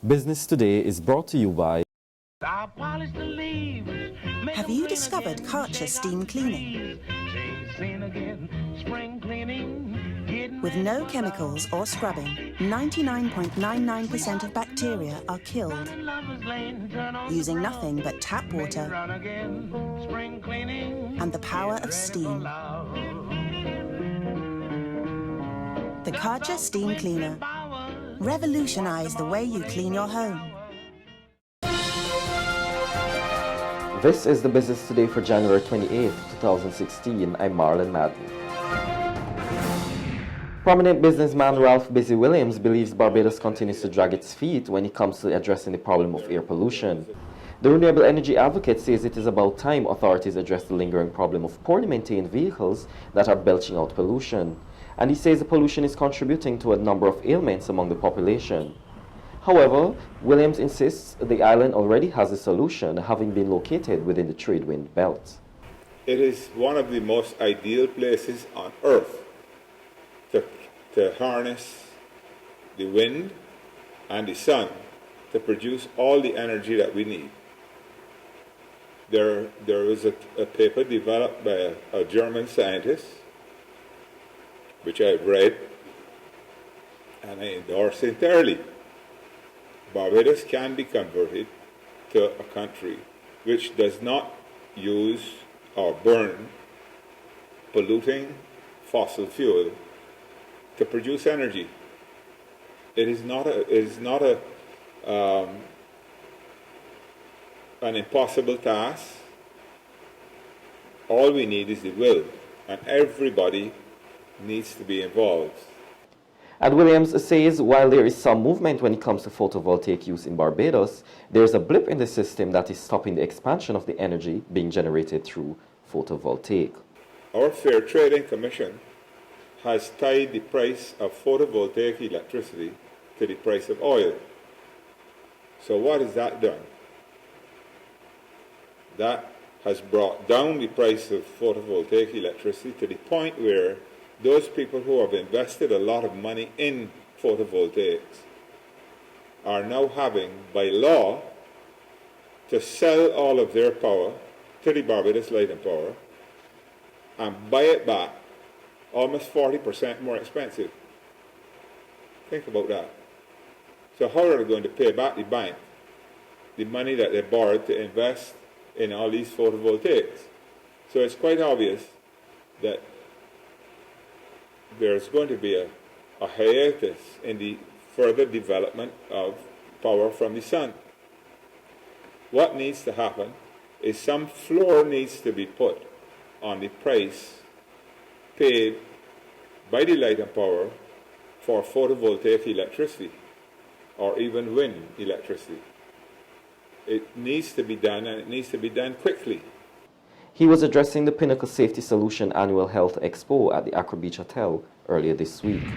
Business Today is brought to you by... Have you discovered Karcher steam cleaning? With no chemicals or scrubbing, 99.99% of bacteria are killed. Using nothing but tap water and the power of steam. The Karcher Steam Cleaner. Revolutionize the way you clean your home. This is the Business Today for January 28, 2016. I'm Marlon Madden. Prominent businessman Ralph Busy Williams believes Barbados continues to drag its feet when it comes to addressing the problem of air pollution. The renewable energy advocate says it is about time authorities address the lingering problem of poorly maintained vehicles that are belching out pollution. And he says the pollution is contributing to a number of ailments among the population. However, Williams insists the island already has a solution, having been located within the trade wind belt. It is one of the most ideal places on earth to harness the wind and the sun to produce all the energy that we need. There was a paper developed by a German scientist, which I've read, and I endorse entirely. Barbados can be converted to a country which does not use or burn polluting fossil fuel to produce energy. It is not an impossible task. All we need is the will, and everybody needs to be involved. And Williams says while there is some movement when it comes to photovoltaic use in Barbados, there is a blip in the system that is stopping the expansion of the energy being generated through photovoltaic. Our Fair Trading Commission has tied the price of photovoltaic electricity to the price of oil. So what has that done? That has brought down the price of photovoltaic electricity to the point where those people who have invested a lot of money in photovoltaics are now having, by law, to sell all of their power to the Barbados Light and Power and buy it back almost 40% more expensive. Think about that. So how are they going to pay back the bank the money that they borrowed to invest in all these photovoltaics? So it's quite obvious that there's going to be a hiatus in the further development of power from the sun. What needs to happen is some floor needs to be put on the price paid by the Light and Power for photovoltaic electricity or even wind electricity. It needs to be done, and it needs to be done quickly. He was addressing the Pinnacle Safety Solution Annual Health Expo at the Accra Beach Hotel earlier this week.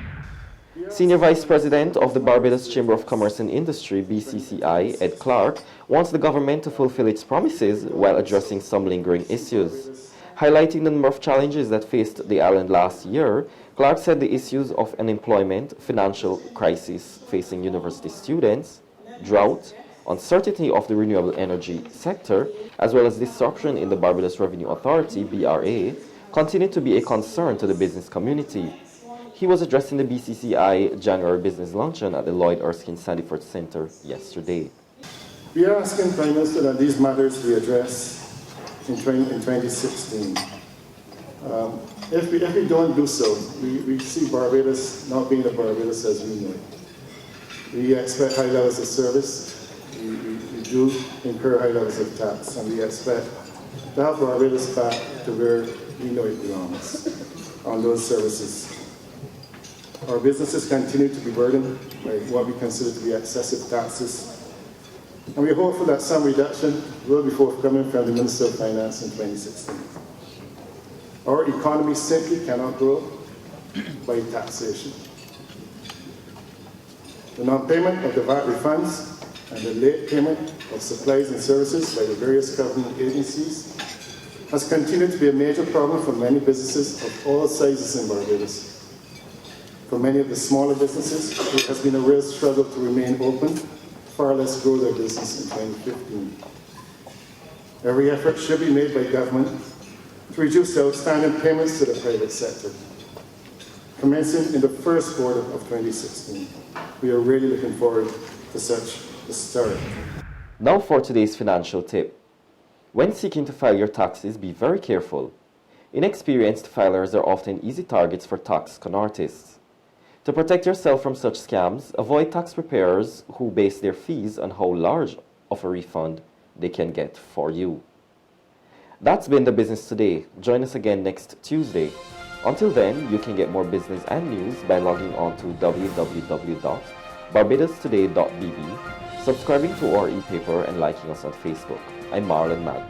Senior Vice President of the Barbados Chamber of Commerce and Industry, BCCI, Ed Clark, wants the government to fulfill its promises while addressing some lingering issues. Highlighting the number of challenges that faced the island last year, Clark said the issues of unemployment, financial crisis facing university students, drought, uncertainty of the renewable energy sector, as well as disruption in the Barbados Revenue Authority, BRA, continue to be a concern to the business community. He was addressing the BCCI January Business Luncheon at the Lloyd Erskine Sandyford Center yesterday. We are asking Prime Minister that these matters be addressed in 2016. If we don't do so, we see Barbados not being the Barbados as we know it. We expect high levels of service. We do incur high levels of tax, and we expect to have Barbados back to where we know it belongs on those services. Our businesses continue to be burdened by what we consider to be excessive taxes, and we're hopeful that some reduction will be forthcoming from the Minister of Finance in 2016. Our economy simply cannot grow by taxation. The non-payment of the VAT refunds and the late payment of supplies and services by the various government agencies has continued to be a major problem for many businesses of all sizes in Barbados. For many of the smaller businesses, it has been a real struggle to remain open far less grow their business in 2015. Every effort should be made by government to reduce the outstanding payments to the private sector, commencing in the first quarter of 2016. We are really looking forward to such a start. Now for today's financial tip. When seeking to file your taxes, be very careful. Inexperienced filers are often easy targets for tax con artists. To protect yourself from such scams, avoid tax preparers who base their fees on how large of a refund they can get for you. That's been the business today. Join us again next Tuesday. Until then, you can get more business and news by logging on to www.barbadostoday.bb, subscribing to our e-paper, and liking us on Facebook. I'm Marlon Mag.